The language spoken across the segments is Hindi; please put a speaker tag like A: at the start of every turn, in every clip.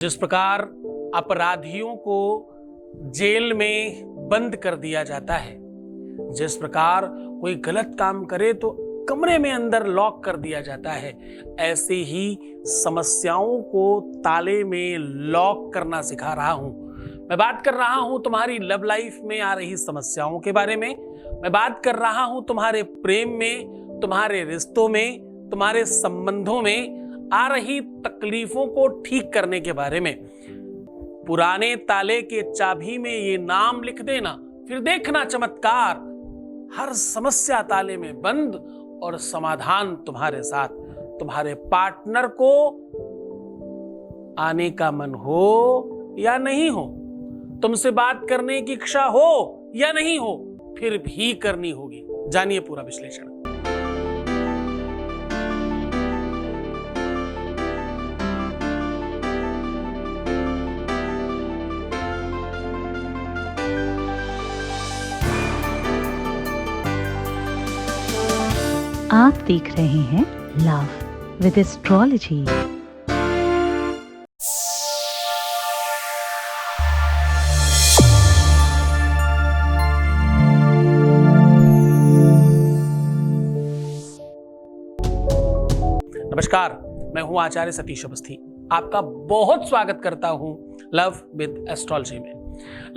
A: जिस प्रकार अपराधियों को जेल में बंद कर दिया जाता है, जिस प्रकार कोई गलत काम करे तो कमरे में अंदर लॉक कर दिया जाता है, ऐसे ही समस्याओं को ताले में लॉक करना सिखा रहा हूं। मैं बात कर रहा हूं तुम्हारी लव लाइफ में आ रही समस्याओं के बारे में। मैं बात कर रहा हूं तुम्हारे प्रेम में, तुम्हारे रिश्तों में, तुम्हारे संबंधों में आ रही तकलीफों को ठीक करने के बारे में। पुराने ताले के चाबी में ये नाम लिख देना, फिर देखना चमत्कार। हर समस्या ताले में बंद और समाधान तुम्हारे साथ। तुम्हारे पार्टनर को आने का मन हो या नहीं हो, तुमसे बात करने की इच्छा हो या नहीं हो, फिर भी करनी होगी। जानिए पूरा विश्लेषण।
B: आप देख रहे हैं लव विद एस्ट्रोलॉजी।
A: नमस्कार, मैं हूं आचार्य सतीश अवस्थी। आपका बहुत स्वागत करता हूं लव विद एस्ट्रोलॉजी में।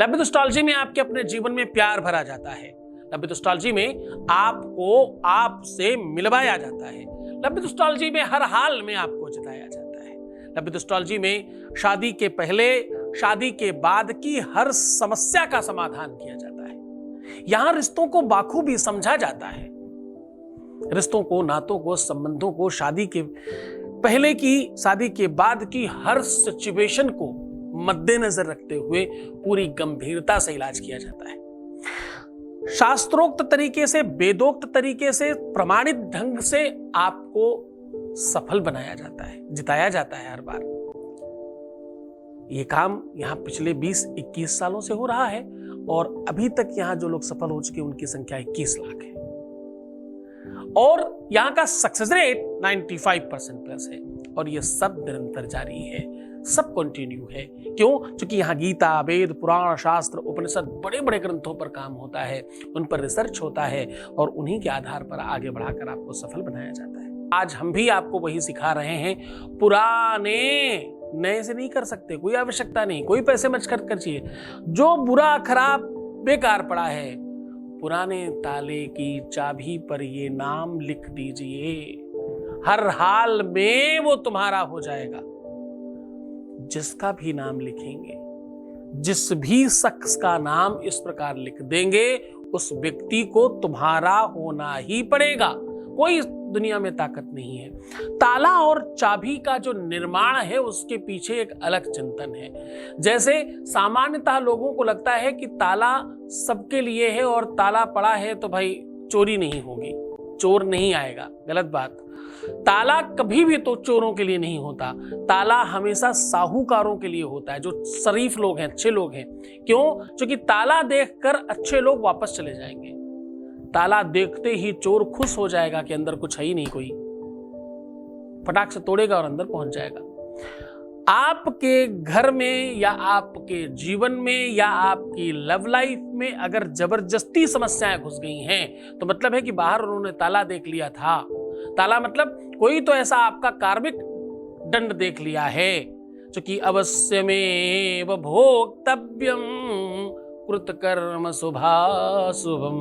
A: लव विद एस्ट्रोलॉजी में आपके अपने जीवन में प्यार भरा जाता है। लव विद एस्ट्रोलॉजी में आपको आपसे मिलवाया जाता है। लव विद एस्ट्रोलॉजी में हर हाल में आपको जिताया जाता है। लव विद एस्ट्रोलॉजी में शादी के पहले, शादी के बाद की हर समस्या का समाधान किया जाता है। यहां रिश्तों को बाखूबी समझा जाता है। रिश्तों को, नातों को, संबंधों को, शादी के पहले की, शादी के बाद की हर सिचुएशन को मद्देनजर रखते हुए पूरी गंभीरता से इलाज किया जाता है। शास्त्रोक्त तरीके से, वेदोक्त तरीके से, प्रमाणित ढंग से आपको सफल बनाया जाता है, जिताया जाता है हर बार। यह काम यहां पिछले 20-21 सालों से हो रहा है और अभी तक यहां जो लोग सफल हो चुके हैं उनकी संख्या 21 लाख है और यहां का सक्सेस रेट 95% प्लस है और यह सब निरंतर जारी है, सब कंटिन्यू है। क्यों? क्योंकि यहाँ गीता, वेद, पुराण, शास्त्र, उपनिषद, बड़े बड़े ग्रंथों पर काम होता है, उन पर रिसर्च होता है और उन्हीं के आधार पर आगे बढ़ाकर आपको सफल बनाया जाता है। आज हम भी आपको वही सिखा रहे हैं। पुराने नए से नहीं कर सकते, कोई आवश्यकता नहीं, कोई पैसे मच कर चाहिए। जो बुरा, खराब, बेकार पड़ा है, पुराने ताले की चाबी पर ये नाम लिख दीजिए। हर हाल में वो तुम्हारा हो जाएगा। जिसका भी नाम लिखेंगे, जिस भी शख्स का नाम इस प्रकार लिख देंगे, उस व्यक्ति को तुम्हारा होना ही पड़ेगा। कोई दुनिया में ताकत नहीं है। ताला और चाबी का जो निर्माण है उसके पीछे एक अलग चिंतन है। जैसे सामान्यतः लोगों को लगता है कि ताला सबके लिए है और ताला पड़ा है तो भाई चोरी नहीं होगी, चोर नहीं आएगा। गलत बात। ताला कभी भी तो चोरों के लिए नहीं होता। ताला हमेशा साहूकारों के लिए होता है, जो शरीफ लोग हैं, अच्छे लोग हैं। क्यों? क्योंकि ताला देखकर अच्छे लोग वापस चले जाएंगे। ताला देखते ही चोर खुश हो जाएगा कि अंदर कुछ है ही नहीं कोई, फटाक से तोड़ेगा और अंदर पहुंच जाएगा। आपके घर में या आपके जीवन में या आपकी लव लाइफ में अगर जबरदस्ती समस्याएं घुस गई हैं तो मतलब है कि बाहर उन्होंने ताला देख लिया था। ताला मतलब कोई तो ऐसा आपका कार्मिक दंड देख लिया है, जो कि अवश्यमेव भोक्तव्यम कृतकर्म शुभाशुभम,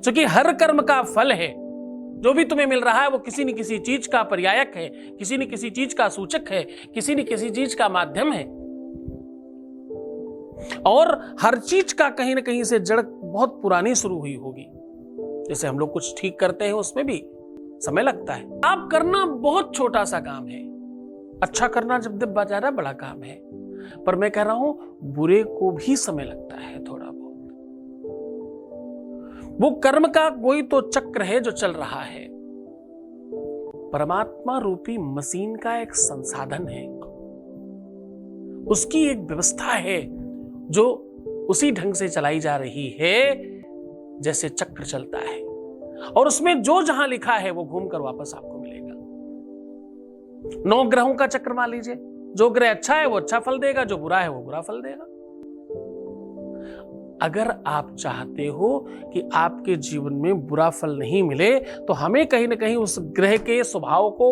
A: जो कि हर कर्म का फल है। जो भी तुम्हें मिल रहा है वो किसी न किसी चीज का पर्यायक है, किसी न किसी चीज का सूचक है, किसी न किसी चीज का माध्यम है। और हर चीज का कहीं ना कहीं से जड़ बहुत पुरानी शुरू हुई होगी। जैसे हम लोग कुछ ठीक करते हैं, उसमें भी समय लगता है। आप करना बहुत छोटा सा काम है, अच्छा करना जब ज्यादा बड़ा काम है। पर मैं कह रहा हूं बुरे को भी समय लगता है थोड़ा बहुत। वो कर्म का कोई तो चक्र है जो चल रहा है। परमात्मा रूपी मशीन का एक संसाधन है, उसकी एक व्यवस्था है जो उसी ढंग से चलाई जा रही है जैसे चक्र चलता है और उसमें जो जहां लिखा है वो घूमकर वापस आपको मिलेगा। 9 ग्रहों का चक्र मान लीजिए, जो ग्रह अच्छा है वो अच्छा फल देगा, जो बुरा है वो बुरा फल देगा। अगर आप चाहते हो कि आपके जीवन में बुरा फल नहीं मिले तो हमें कहीं ना कहीं उस ग्रह के स्वभाव को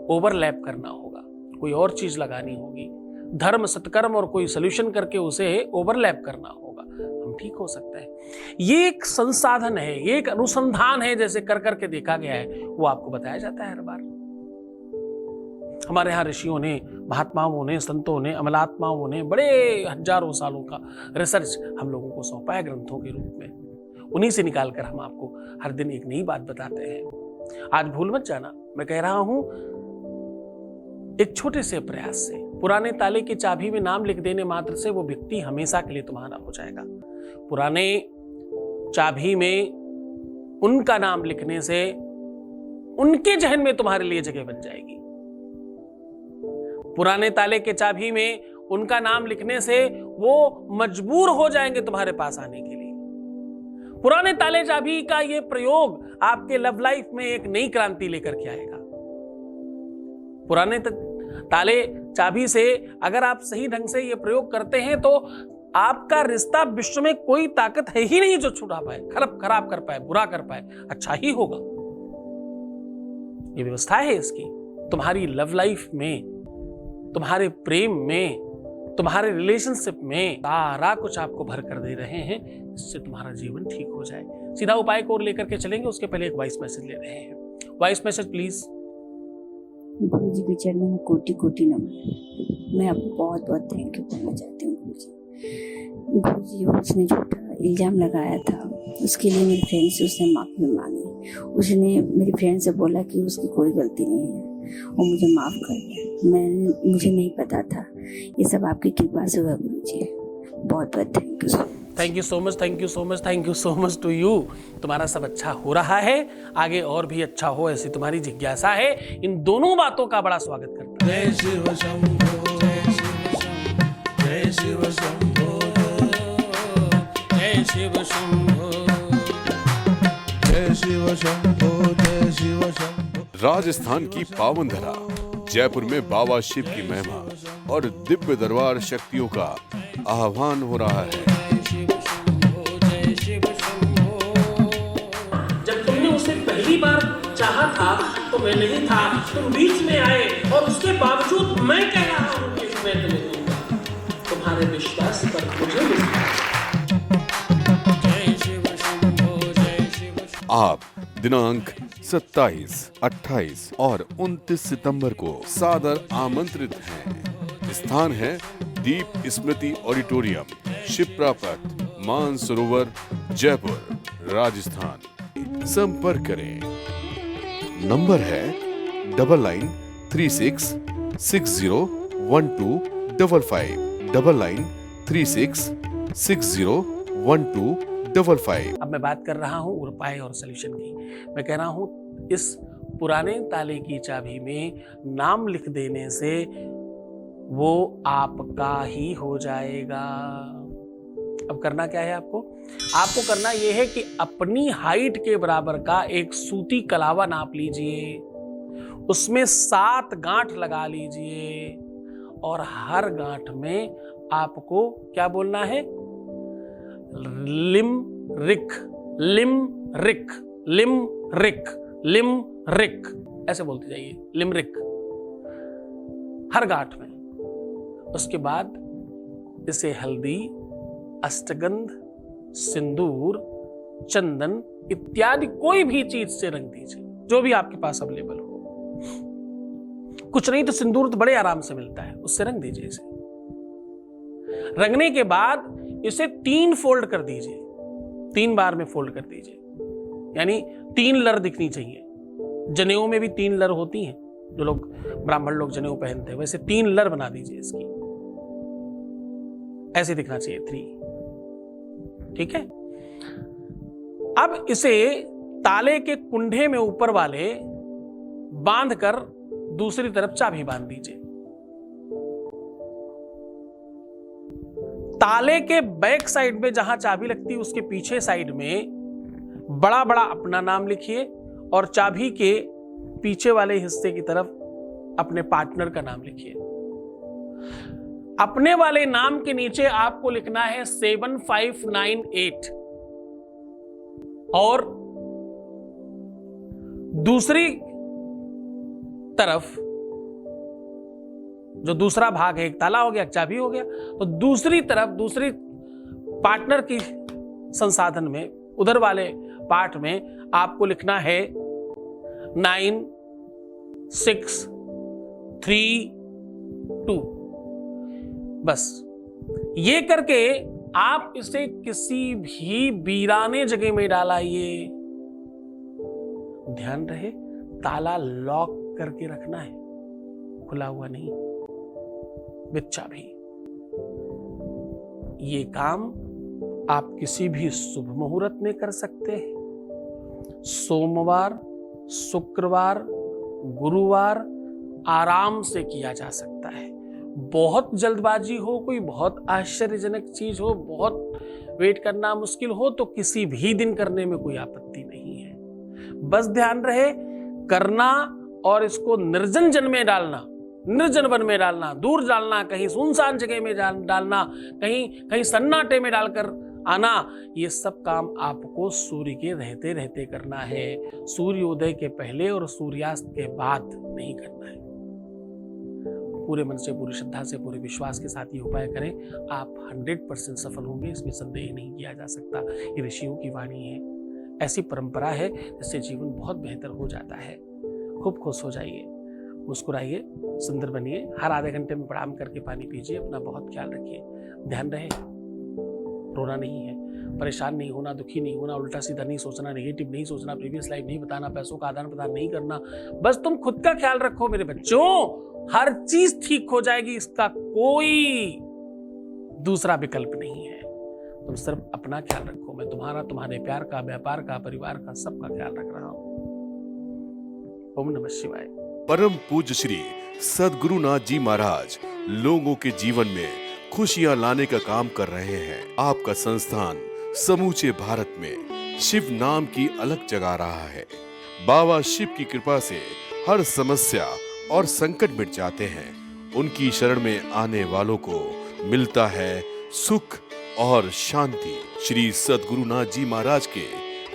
A: ओवरलैप करना होगा, कोई और चीज लगानी होगी, धर्म सत्कर्म और कोई सोल्यूशन करके उसे ओवरलैप करना होगा, हम ठीक हो सकता है। ये एक संसाधन है, ये एक अनुसंधान है, जैसे कर करके देखा गया है, वो आपको बताया जाता है हर बार। हमारे यहाँ ऋषियों ने, महात्माओं ने, संतों ने, अमलात्माओं ने बड़े हजारों सालों का रिसर्च हम लोगों को सौंपा है ग्रंथों के रूप में। उन्हीं से निकालकर हम आपको हर दिन एक नई बात बताते हैं। आज भूल मत जाना, मैं कह रहा हूं एक छोटे से प्रयास से, पुराने ताले की चाबी में नाम लिख देने मात्र से वो व्यक्ति हमेशा के लिए तुम्हारा हो जाएगा। पुराने चाबी में उनका नाम लिखने से उनके जहन में तुम्हारे लिए जगह बन जाएगी। पुराने ताले के चाबी में उनका नाम लिखने से वो मजबूर हो जाएंगे तुम्हारे पास आने के लिए। पुराने ताले चाबी का ये प्रयोग आपके लव लाइफ में एक नई क्रांति लेकर के आएगा। पुराने ताले चाबी से अगर आप सही ढंग से ये प्रयोग करते हैं तो आपका रिश्ता विश्व में कोई ताकत है ही नहीं जो छुड़ा पाए, खराब कर पाए, बुरा कर पाए, अच्छा ही होगा। ये व्यवस्था है इसकी। तुम्हारी लव लाइफ में, तुम्हारे प्रेम में, तुम्हारे रिलेशनशिप में सारा कुछ आपको भर कर दे रहे हैं, इससे तुम्हारा जीवन ठीक हो जाए। सीधा उपाय को लेकर के चलेंगे, उसके पहले एक वॉइस मैसेज ले रहे हैं। Voice message please.
C: गुरु जी के चरणों में कोटि कोटि नमन। मैं आपको बहुत बहुत थैंक यू करना चाहती हूँ गुरु जी। उसने झूठा इल्जाम लगाया था, उसके लिए मेरी फ्रेंड से उसने माफी मांगी। उसने मेरी फ्रेंड से बोला कि उसकी कोई गलती नहीं है, वो मुझे माफ कर दिया। मुझे नहीं पता था, ये सब आपकी कृपा से हुआ गुरु जी। बहुत बहुत thank you.
A: Thank you so much, thank you so much, thank you so much to you. तुम्हारा सब अच्छा हो रहा है, आगे और भी अच्छा हो ऐसी तुम्हारी जिज्ञासा है। इन दोनों बातों का बड़ा स्वागत करता हूं।
D: जय शिव शंभो, जय शिव शंभो, जय शिव शंभो, जय शिव शंभो, जय शिव शंभो।
E: राजस्थान की पावन धरा जयपुर में बाबा शिव की महिमा और दिव्य दरबार शक्तियों का आह्वान हो रहा है।
A: जब तुमने उसे पहली बार चाहा था तो मैं नहीं था, तुम बीच में आए और उसके बावजूद मैं कह रहा हूं कि मैं तुम्हें दूंगा। तुम्हारे विश्वास पर मुझे
E: आप दिनांक 27, 28 और 29 सितंबर को सादर आमंत्रित हैं। स्थान है दीप स्मृति ऑडिटोरियम, शिप्रा पथ, मानसरोवर, जयपुर, राजस्थान। संपर्क करें। नंबर है 9936601255, 9936601255।
A: अब मैं बात कर रहा हूं उपाय और सॉल्यूशन की। मैं कह रहा हूं इस पुराने ताले की चाबी में नाम लिख देने से वो आपका ही हो जाएगा। अब करना क्या है आपको? आपको करना यह है कि अपनी हाइट के बराबर का एक सूती कलावा नाप लीजिए, उसमें 7 गांठ लगा लीजिए और हर गांठ में आपको क्या बोलना है? लिम रिक, लिम रिक, लिम रिक, लिम रिक, ऐसे बोलते जाइए, लिमरिक हर गांठ में। उसके बाद इसे हल्दी, अष्टगंध, सिंदूर, चंदन इत्यादि कोई भी चीज से रंग दीजिए, जो भी आपके पास अवेलेबल हो। कुछ नहीं तो सिंदूर तो बड़े आराम से मिलता है, उससे रंग दीजिए इसे। रंगने के बाद इसे 3 फोल्ड कर दीजिए, 3 बार में फोल्ड कर दीजिए, यानी 3 लर दिखनी चाहिए। जनेऊ में भी 3 लर होती हैं, जो लोग ब्राह्मण लोग जनेऊ पहनते हैं, वैसे 3 लर बना दीजिए इसकी, ऐसे दिखना चाहिए 3। ठीक है। अब इसे ताले के कुंडे में ऊपर वाले बांधकर दूसरी तरफ चाबी बांध दीजिए। ताले के बैक साइड में जहां चाबी लगती है उसके पीछे साइड में बड़ा बड़ा अपना नाम लिखिए और चाबी के पीछे वाले हिस्से की तरफ अपने पार्टनर का नाम लिखिए। अपने वाले नाम के नीचे आपको लिखना है 7598 और दूसरी तरफ जो दूसरा भाग है, एक ताला हो गया, एक चाबी हो गया, तो दूसरी तरफ दूसरी पार्टनर की संसाधन में उधर वाले पार्ट में आपको लिखना है 9632। बस ये करके आप इसे किसी भी वीराने जगह में डालाइए। ध्यान रहे ताला लॉक करके रखना है, खुला हुआ नहीं, विद चाबी। ये काम आप किसी भी शुभ मुहूर्त में कर सकते हैं। सोमवार, शुक्रवार, गुरुवार आराम से किया जा सकता है। बहुत जल्दबाजी हो, कोई बहुत आश्चर्यजनक चीज हो, बहुत वेट करना मुश्किल हो, तो किसी भी दिन करने में कोई आपत्ति नहीं है। बस ध्यान रहे करना और इसको निर्जन जन में डालना, निर्जन वन में डालना, दूर डालना, कहीं सुनसान जगह में डालना, कहीं सन्नाटे में डालकर आना, ये सब काम आपको सूर्य के रहते रहते करना है। सूर्योदय के पहले और सूर्यास्त के बाद नहीं करना है। पूरे मन से, पूरी श्रद्धा से, पूरे विश्वास के साथ ये उपाय करें, आप 100% सफल होंगे, इसमें संदेह नहीं किया जा सकता। ये ऋषियों की वाणी है, ऐसी परंपरा है जिससे जीवन बहुत बेहतर हो जाता है। खूब खुश हो जाइए, मुस्कुराइए, सुंदर बनिए। हर आधे घंटे में प्रणाम करके पानी पीजिए। अपना बहुत ख्याल रखिए। ध्यान रहे रोना नहीं है, परेशान नहीं होना, दुखी नहीं होना, उल्टा सीधा नहीं सोचना, नेगेटिव नहीं सोचना, प्रीवियस लाइफ नहीं बताना, पैसों का आदान प्रदान नहीं करना। बस तुम खुद का ख्याल रखो मेरे बच्चों, हर चीज ठीक हो जाएगी, इसका कोई दूसरा विकल्प नहीं है। तुम सिर्फ अपना ख्याल रखो। मैं तुम्हारा, तुम्हारे प्यार का, व्यापार का, परिवार का, सबका ख्याल रख रहा हूं। ओम नमः शिवाय।
E: परम पूज्य श्री सद्गुरुनाथ जी महाराज लोगों के जीवन में खुशियां लाने का काम कर रहे हैं। आपका संस्थान समूचे भारत में शिव नाम की अलग जगा रहा है। बाबा शिव की कृपा से हर समस्या और संकट मिट जाते हैं। उनकी शरण में आने वालों को मिलता है सुख और शांति। श्री सद्गुरुनाथ जी महाराज के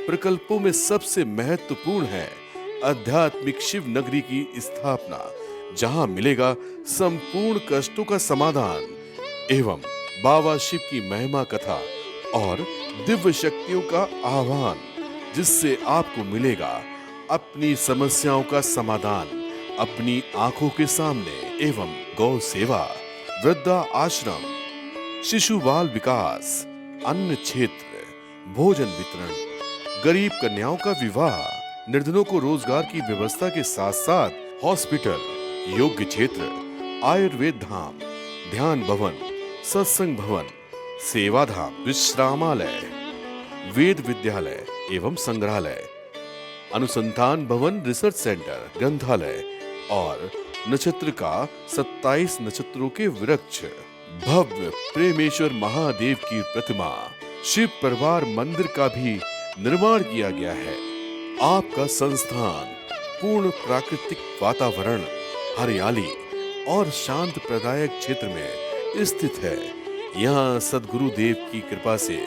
E: प्रकल्पों में सबसे महत्वपूर्ण है आध्यात्मिक शिव नगरी की स्थापना, जहां मिलेगा संपूर्ण कष्टों का समाधान एवं बाबा शिव की महिमा कथा और दिव्य शक्तियों का आह्वान, जिससे आपको मिलेगा अपनी समस्याओं का समाधान अपनी आंखों के सामने। एवं गौ सेवा, वृद्धा आश्रम, शिशु बाल विकास, अन्न क्षेत्र, भोजन वितरण, गरीब कन्याओं का विवाह, निर्धनों को रोजगार की व्यवस्था के साथ साथ हॉस्पिटल, योग्य क्षेत्र, आयुर्वेद धाम, ध्यान भवन, सत्संग भवन, सेवा धाम, विश्रामालय, वेद विद्यालय एवं संग्रहालय, अनुसंधान भवन, रिसर्च सेंटर, ग्रंथालय और नक्षत्र का 27 नक्षत्रों के वृक्ष, भव्य प्रेमेश्वर महादेव की प्रतिमा, शिव परिवार मंदिर का भी निर्माण किया गया है। आपका संस्थान पूर्ण प्राकृतिक वातावरण, हरियाली और शांत प्रदायक क्षेत्र में स्थित है। यहाँ सद्गुरु देव की कृपा से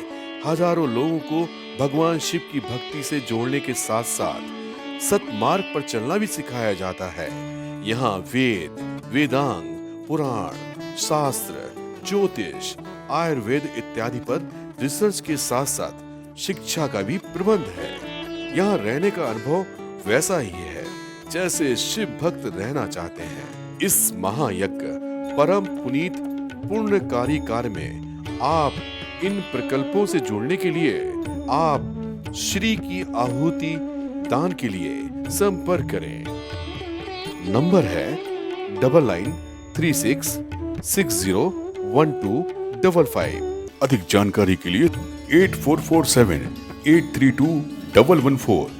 E: हजारों लोगों को भगवान शिव की भक्ति से जोड़ने के साथ साथ सतमार्ग पर चलना भी सिखाया जाता है। यहाँ वेद, वेदांग, पुराण, शास्त्र, ज्योतिष, आयुर्वेद इत्यादि पर रिसर्च के साथ साथ शिक्षा का भी प्रबंध है। यहाँ रहने का अनुभव वैसा ही है जैसे शिव भक्त रहना चाहते हैं। इस महायज्ञ परम पुनीत पुण्यकारी कार्य में आप इन प्रकल्पों से जुड़ने के लिए आप श्री की आहुति दान के लिए संपर्क करें। नंबर है 9936601255। अधिक जानकारी के लिए 8447832114